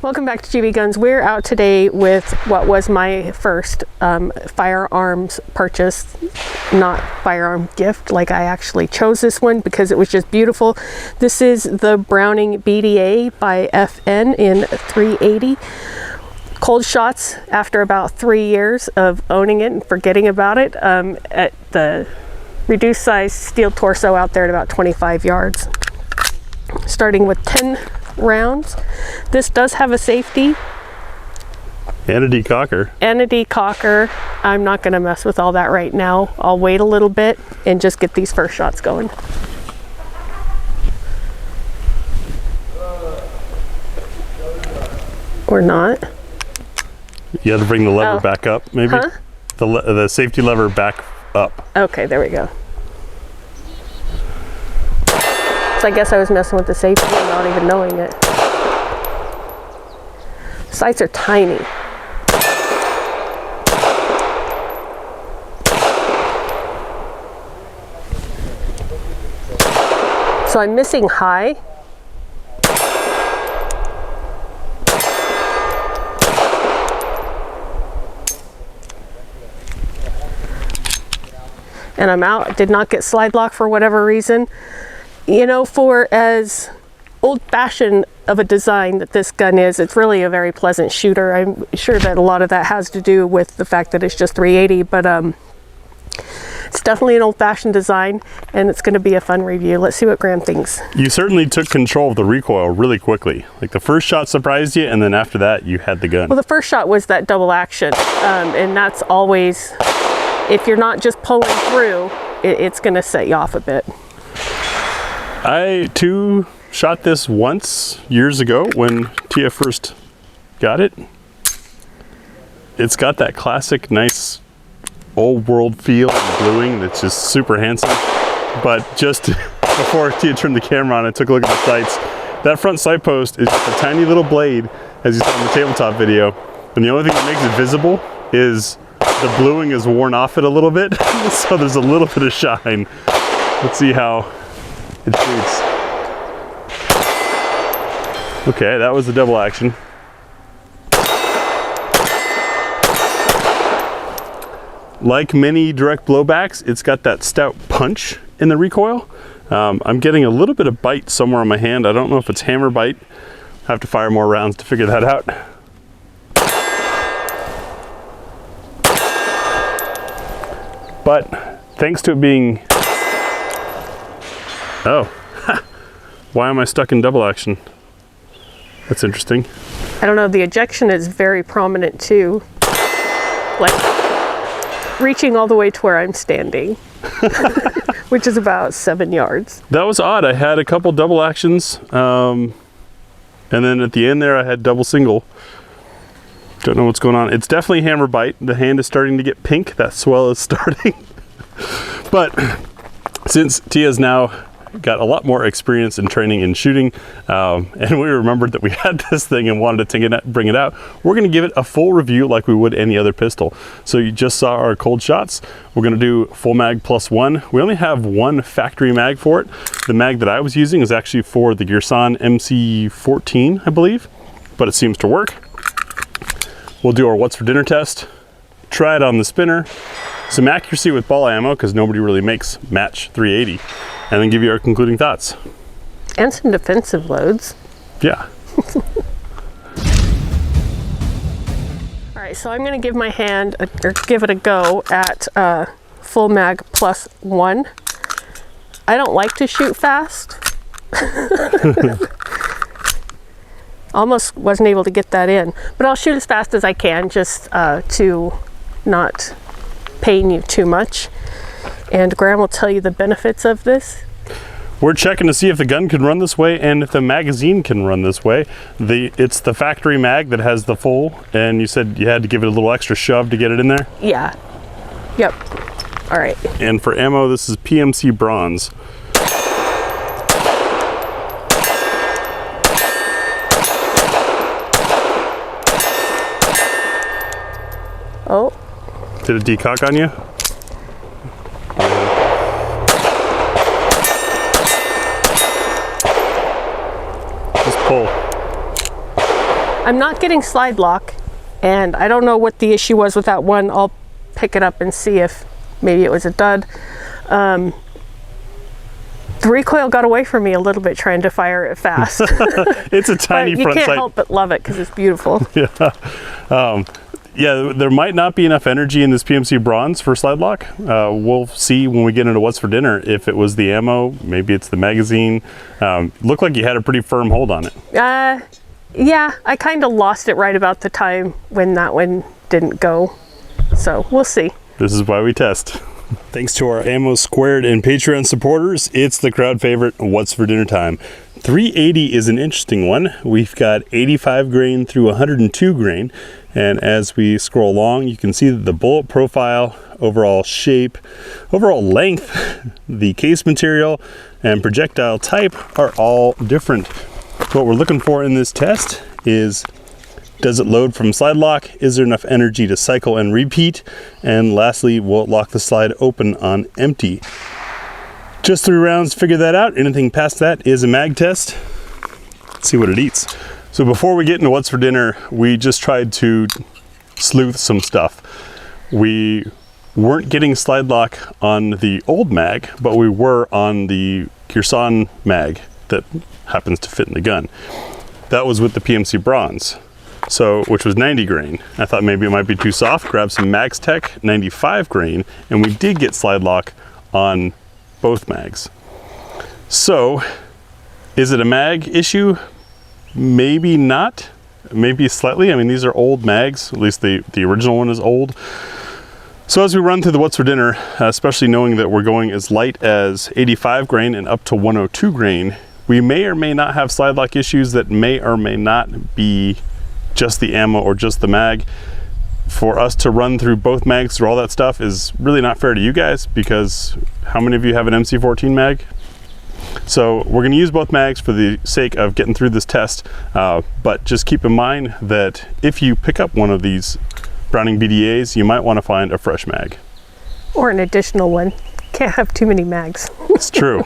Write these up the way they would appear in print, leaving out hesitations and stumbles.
Welcome back to GBGuns. We're out today with what was my first firearms purchase, not firearm gift. Like, I actually chose this one because it was just beautiful. This is the Browning BDA by FN in 380. Cold shots after about 3 years of owning it and forgetting about it, at the reduced size steel torso out there at about 25 yards. Starting with 10 rounds. This does have a safety and a decocker. I'm not going to mess with all that right now. I'll wait a little bit and just get these first shots going. Or not. You had to bring the lever back up, maybe? Huh? The safety lever back up. Okay, there we go. So I guess I was messing with the safety and not even knowing it. Sights are tiny. So I'm missing high. And I'm out. Did not get slide lock for whatever reason. You know, for as old-fashioned of a design that this gun is, it's really a very pleasant shooter. I'm sure that a lot of that has to do with the fact that it's just 380, but it's definitely an old-fashioned design, and it's going to be a fun review. Let's see what Graham thinks. You certainly took control of the recoil really quickly. Like, the first shot surprised you, and then after that, you had the gun. Well, the first shot was that double action, and that's always, if you're not just pulling through, it's going to set you off a bit. I too shot this once years ago when Tia first got it. It's got that classic nice old world feel and bluing that's just super handsome. But just before Tia turned the camera on, I took a look at the sights. That front sight post is just a tiny little blade, as you saw in the tabletop video. And the only thing that makes it visible is the bluing is worn off it a little bit. So there's a little bit of shine. Let's see how it shoots. Okay, that was the double action. Like many direct blowbacks, it's got that stout punch in the recoil. I'm getting a little bit of bite somewhere on my hand. I don't know if it's hammer bite. I have to fire more rounds to figure that out. But thanks to it being... Oh, why am I stuck in double action? That's interesting. I don't know, the ejection is very prominent too. Like, reaching all the way to where I'm standing, which is about 7 yards. That was odd. I had a couple double actions, and then at the end there I had double single. Don't know what's going on. It's definitely hammer bite. The hand is starting to get pink. That swell is starting. But since Tia's now got a lot more experience in training and shooting, and we remembered that we had this thing and wanted to bring it out, we're going to give it a full review like we would any other pistol. So you just saw our cold shots. We're going to do full mag plus one. We only have one factory mag for it. The mag that I was using is actually for the Girsan MC14, I believe, but it seems to work. We'll do our what's for dinner test, try it on the spinner, some accuracy with ball ammo, because nobody really makes match 380, and then give you our concluding thoughts. And some defensive loads. Yeah. All right, so I'm going to give my hand, or give it a go at full mag plus one. I don't like to shoot fast. Almost wasn't able to get that in, but I'll shoot as fast as I can, just to not pain you too much. And Graham will tell you the benefits of this. We're checking to see if the gun can run this way and if the magazine can run this way. It's the factory mag that has the full, and you said you had to give it a little extra shove to get it in there? Yeah. Yep. All right. And for ammo, this is PMC bronze. Oh. Did it decock on you? Just pull. I'm not getting slide lock, and I don't know what the issue was with that one. I'll pick it up and see if maybe it was a dud. The recoil got away from me a little bit trying to fire it fast. It's a tiny but front sight. you can't help but love it because it's beautiful. Yeah, there might not be enough energy in this PMC bronze for slide lock. We'll see when we get into what's for dinner if it was the ammo, maybe it's the magazine. Looked like you had a pretty firm hold on it. Yeah, I kind of lost it right about the time when that one didn't go. So we'll see. This is why we test. Thanks to our Ammo Squared and Patreon supporters, it's the crowd favorite, What's for Dinner Time. 380 is an interesting one. We've got 85 grain through 102 grain. And as we scroll along, you can see that the bullet profile, overall shape, overall length, the case material, and projectile type are all different. What we're looking for in this test is, does it load from slide lock? Is there enough energy to cycle and repeat? And lastly, will it lock the slide open on empty? Just 3 rounds to figure that out. Anything past that is a mag test. Let's see what it eats. So before we get into what's for dinner, we just tried to sleuth some stuff. We weren't getting slide lock on the old mag, but we were on the Kirsan mag that happens to fit in the gun. That was with the PMC bronze, so which was 90 grain. I thought maybe it might be too soft. Grabbed some Max Tech 95 grain, and we did get slide lock on both mags. So, is it a mag issue? Maybe not. Maybe slightly. I mean, these are old mags. At least the original one is old. So as we run through the what's for dinner, especially knowing that we're going as light as 85 grain and up to 102 grain, we may or may not have slide lock issues that may or may not be just the ammo or just the mag. For us to run through both mags through all that stuff is really not fair to you guys, because how many of you have an MC14 mag? So we're going to use both mags for the sake of getting through this test, but just keep in mind that if you pick up one of these Browning BDAs, you might want to find a fresh mag. Or an additional one. Can't have too many mags. It's true.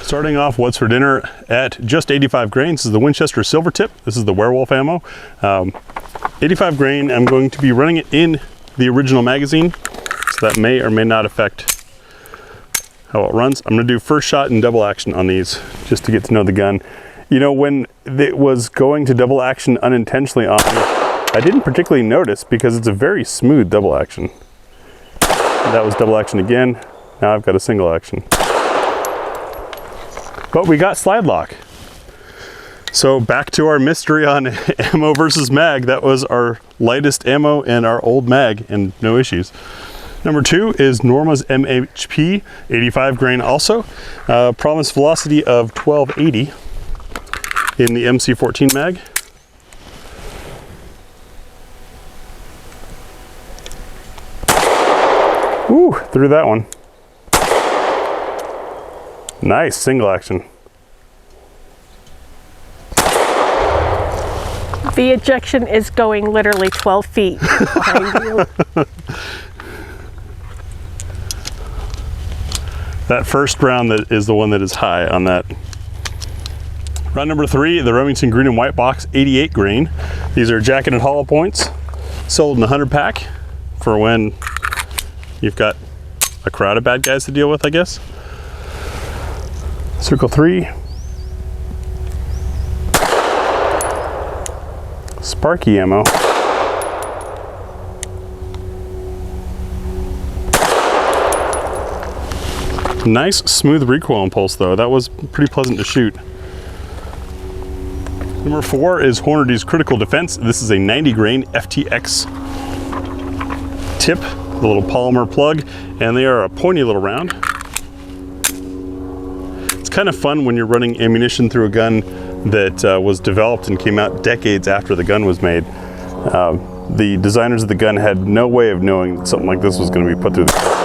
Starting off what's for dinner at just 85 grain. This is the Winchester Silver Tip. This is the Werewolf ammo. 85 grain, I'm going to be running it in the original magazine, so that may or may not affect how it runs. I'm going to do first shot and double action on these just to get to know the gun. You know, when it was going to double action unintentionally on me, I didn't particularly notice because it's a very smooth double action. That was double action again. Now I've got a single action. But we got slide lock. So back to our mystery on ammo versus mag. That was our lightest ammo and our old mag, and no issues. Number 2 is Norma's MHP, 85 grain also. Promised velocity of 1280 in the MC14 mag. Ooh, threw that one. Nice, single action. The ejection is going literally 12 feet behind you. That first round that is the one that is high on that. Round number 3, the Remington green and white box, 88 grain. These are jacketed hollow points, sold in a 100 pack for when you've got a crowd of bad guys to deal with, I guess. Circle 3. Sparky ammo. Nice smooth recoil impulse though. That was pretty pleasant to shoot. Number 4 is Hornady's Critical Defense. This is a 90 grain FTX tip, the little polymer plug, and they are a pointy little round. It's kind of fun when you're running ammunition through a gun that was developed and came out decades after the gun was made. The designers of the gun had no way of knowing that something like this was going to be put through the gun.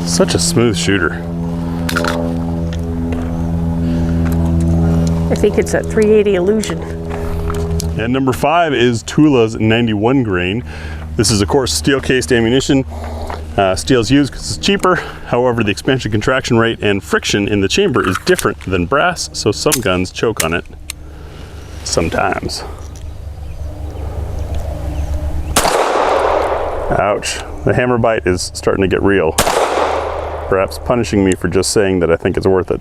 Such a smooth shooter. I think it's that 380 Illusion. And number 5 is Tula's 91 grain. This is of course steel cased ammunition. Steel's used because it's cheaper. However, the expansion contraction rate and friction in the chamber is different than brass, so some guns choke on it sometimes. Ouch. The hammer bite is starting to get real. Perhaps punishing me for just saying that I think it's worth it.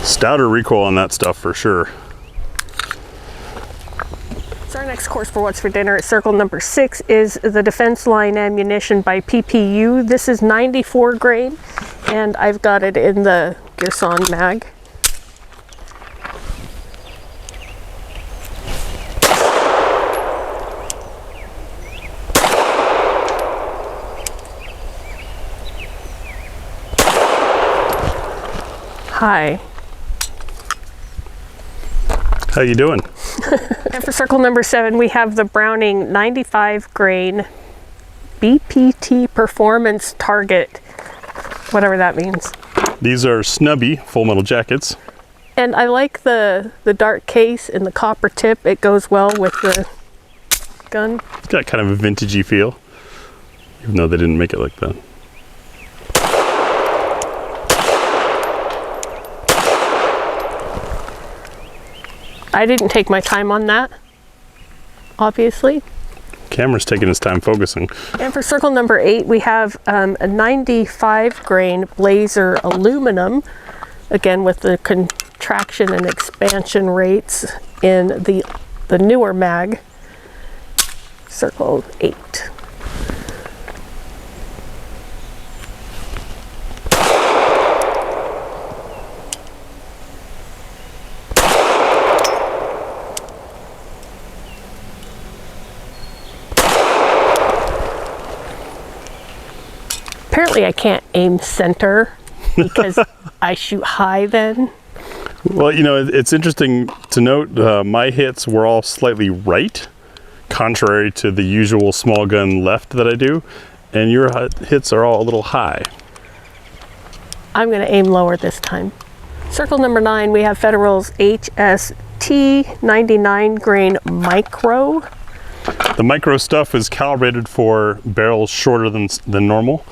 Stouter recoil on that stuff for sure. So our next course for What's for Dinner at circle number 6 is the Defense Line Ammunition by PPU. This is 94 grain, and I've got it in the Gearson mag. Hi. How you doing? And for circle number 7, we have the Browning 95 grain BPT Performance Target, whatever that means. These are snubby full metal jackets. And I like the dark case and the copper tip. It goes well with the gun. It's got kind of a vintagey feel, even though they didn't make it like that. I didn't take my time on that, obviously. Camera's taking his time focusing. And for circle number 8, we have a 95 grain Blazer aluminum, again with the contraction and expansion rates in the newer mag, circle 8. Apparently I can't aim center because I shoot high then. Well, you know, it's interesting to note my hits were all slightly right, contrary to the usual small gun left that I do, and your hits are all a little high. I'm going to aim lower this time. Circle number 9, we have Federal's HST 99 grain micro. The micro stuff is calibrated for barrels shorter than normal.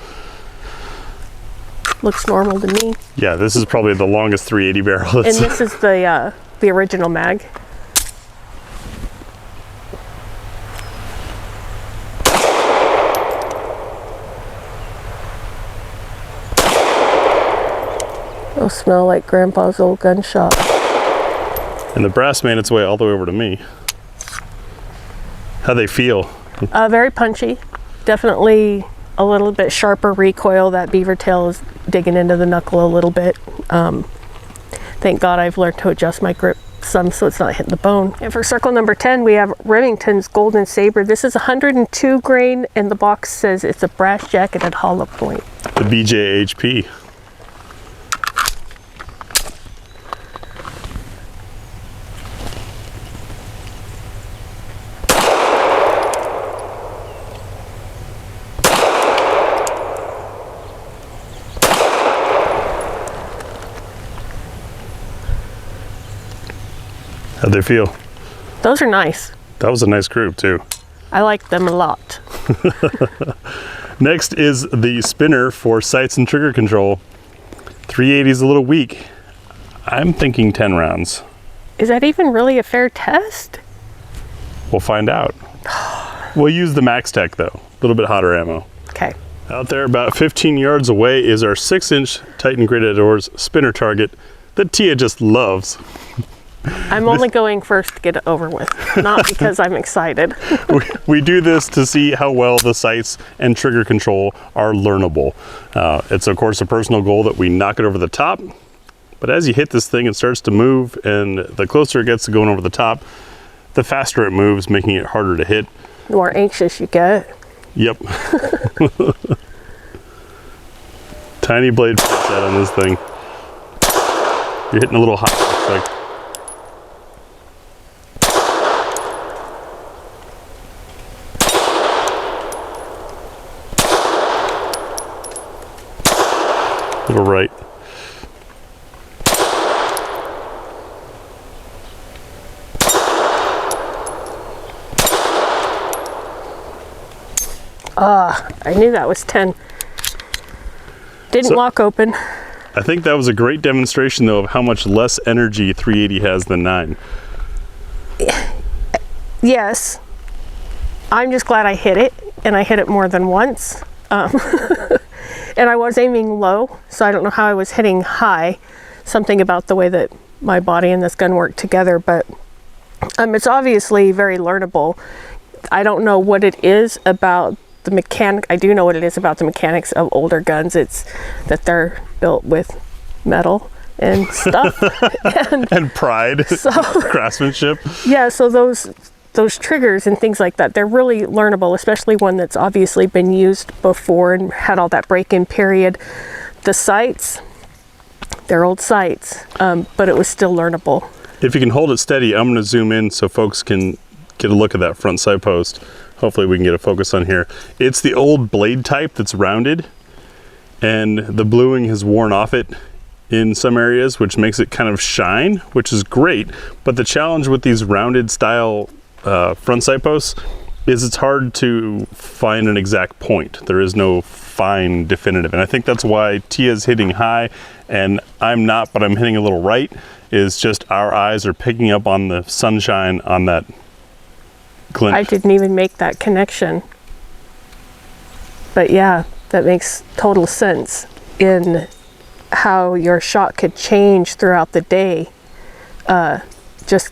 Looks normal to me. Yeah, this is probably the longest 380 barrel. And this is the original mag. It'll smell like Grandpa's old gun shop. And the brass made its way all the way over to me. How they feel? Very punchy. Definitely a little bit sharper recoil. That beaver tail is digging into the knuckle a little bit. Thank God I've learned to adjust my grip some so it's not hitting the bone. And for circle number 10, we have Remington's Golden Saber. This is 102 grain, and the box says it's a brass jacketed hollow point. The BJHP. How'd they feel? Those are nice. That was a nice group too. I like them a lot. Next is the spinner for sights and trigger control. 380 is a little weak. I'm thinking 10 rounds. Is that even really a fair test? We'll find out. We'll use the Max Tech though. A little bit hotter ammo. Okay. Out there about 15 yards away is our 6-inch Titan Graded Doors spinner target that Tia just loves. I'm only going first to get it over with, not because I'm excited. We do this to see how well the sights and trigger control are learnable. It's of course a personal goal that we knock it over the top, but as you hit this thing it starts to move, and the closer it gets to going over the top, the faster it moves, making it harder to hit. The more anxious you get. Yep. Tiny blade set on this thing. You're hitting a little hot, looks like. Little right. I knew that was 10. Didn't lock open. I think that was a great demonstration, though, of how much less energy 380 has than 9. Yes. I'm just glad I hit it, and I hit it more than once. And I was aiming low, so I don't know how I was hitting high. Something about the way that my body and this gun work together, but it's obviously very learnable. I don't know what it is about the mechanic. I do know what it is about the mechanics of older guns. It's that they're built with metal and stuff and pride, so, craftsmanship. Yeah, so those triggers and things like that, they're really learnable, especially one that's obviously been used before and had all that break-in period. The sights, they're old sights, but it was still learnable. If you can hold it steady, I'm going to zoom in so folks can get a look at that front sight post. Hopefully we can get a focus on here. It's the old blade type that's rounded, and the bluing has worn off it in some areas, which makes it kind of shine, which is great. But the challenge with these rounded style front sight posts is it's hard to find an exact point. There is no fine definitive, and I think that's why Tia's hitting high and I'm not, but I'm hitting a little right, is just our eyes are picking up on the sunshine on that glint. I didn't even make that connection, but yeah, that makes total sense in how your shot could change throughout the day. Just,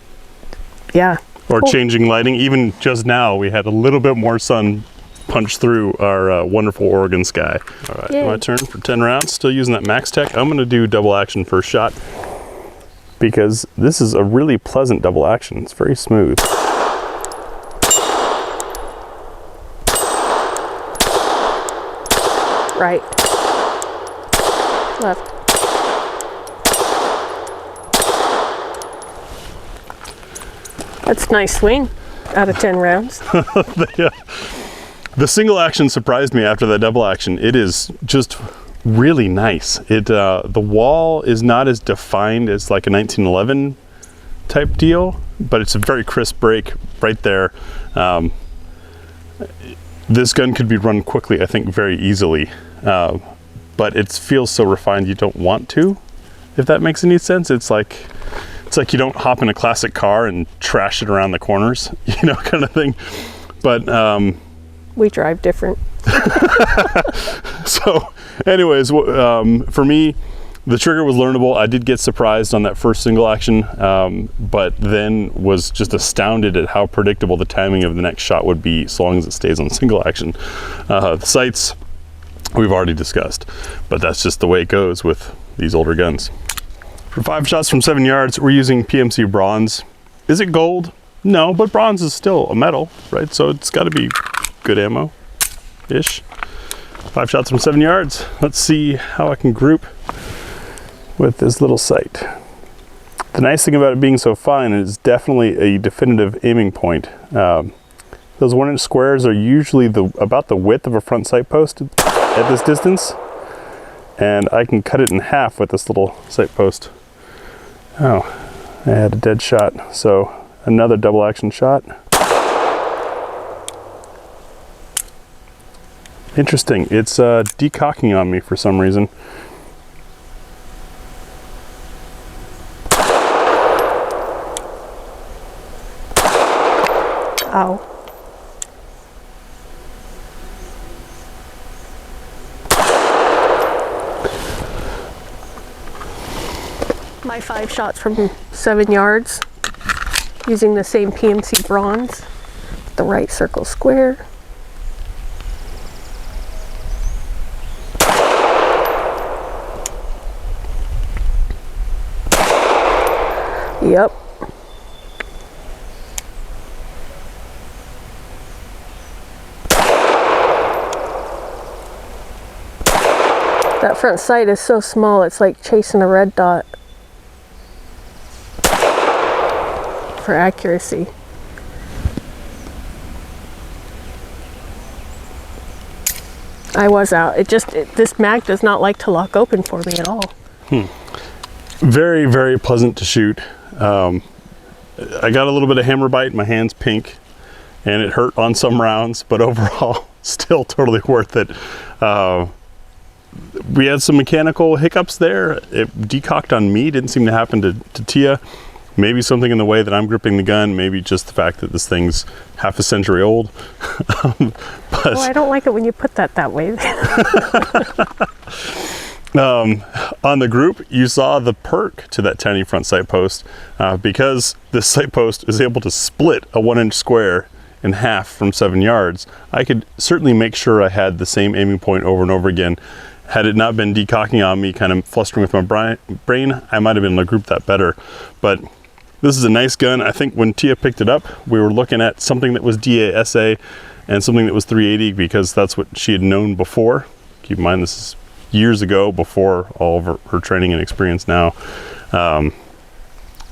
yeah. Or changing lighting. Even just now, we had a little bit more sun punch through our wonderful Oregon sky. All right, Yay. My turn for 10 rounds. Still using that Max Tech. I'm going to do double action first shot because this is a really pleasant double action. It's very smooth. Right. Left. That's a nice swing out of 10 rounds. The single action surprised me after that double action. It is just really nice. The wall is not as defined as like a 1911 type deal, but it's a very crisp break right there. This gun could be run quickly, I think, very easily, but it feels so refined you don't want to, if that makes any sense. It's like you don't hop in a classic car and trash it around the corners, you know, kind of thing. But we drive different. So anyways, for me, the trigger was learnable. I did get surprised on that first single action, but then was just astounded at how predictable the timing of the next shot would be so long as it stays on single action. The sights we've already discussed, but that's just the way it goes with these older guns. For 5 shots from 7 yards, we're using PMC bronze. Is it gold? No, but bronze is still a metal, right? So it's got to be good ammo-ish. 5 shots from 7 yards. Let's see how I can group with this little sight. The nice thing about it being so fine is definitely a definitive aiming point. Those 1-inch squares are usually about the width of a front sight post at this distance, and I can cut it in half with this little sight post. Oh, I had a dead shot, so another double action shot. Interesting, it's decocking on me for some reason. Ow. My 5 shots from 7 yards using the same PMC bronze, the right circle square. Yep. That front sight is so small, it's like chasing a red dot for accuracy. I was out. This mag does not like to lock open for me at all. Very, very pleasant to shoot. I got a little bit of hammer bite, my hand's pink, and it hurt on some rounds, but overall still totally worth it. We had some mechanical hiccups there. It decocked on me, didn't seem to happen to Tia. Maybe something in the way that I'm gripping the gun, maybe just the fact that this thing's half a century old. But I don't like it when you put that way. On the group, you saw the perk to that tiny front sight post. Because this sight post is able to split a 1-inch square in half from 7 yards, I could certainly make sure I had the same aiming point over and over again. Had it not been decocking on me, kind of flustering with my brain, I might have been able to group that better. But this is a nice gun. I think when Tia picked it up, we were looking at something that was DA-SA and something that was 380 because that's what she had known before. Keep in mind, this is years ago, before all of her training and experience now. And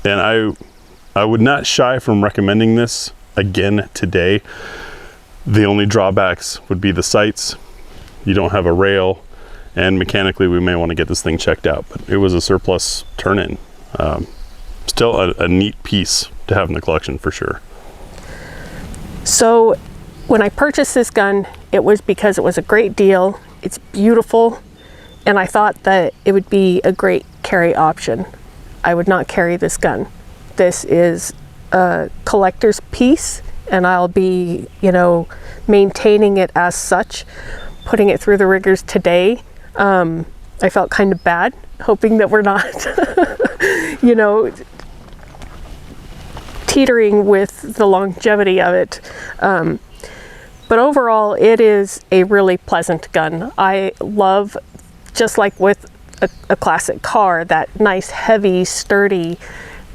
I would not shy from recommending this again today. The only drawbacks would be the sights. You don't have a rail, and mechanically we may want to get this thing checked out, but it was a surplus turn-in. Still a neat piece to have in the collection for sure. So when I purchased this gun, it was because it was a great deal. It's beautiful, and I thought that it would be a great carry option. I would not carry this gun. This is a collector's piece, and I'll be, maintaining it as such, putting it through the rigors today. I felt kind of bad, hoping that we're not, teetering with the longevity of it. But overall, it is a really pleasant gun. I love, just like with a classic car, that nice, heavy, sturdy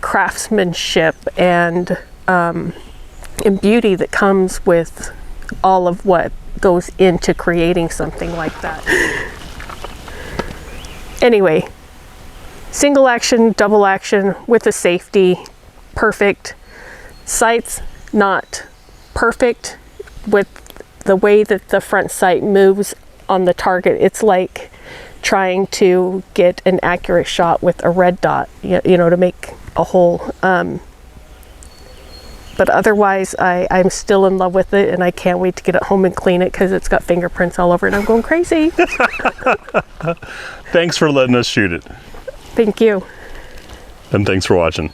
craftsmanship and beauty that comes with all of what goes into creating something like that. Anyway, single action, double action with a safety, perfect. Sights, not perfect. With the way that the front sight moves on the target, it's like trying to get an accurate shot with a red dot, to make a hole. But otherwise, I'm still in love with it, and I can't wait to get it home and clean it because it's got fingerprints all over it. I'm going crazy. Thanks for letting us shoot it. Thank you. And thanks for watching.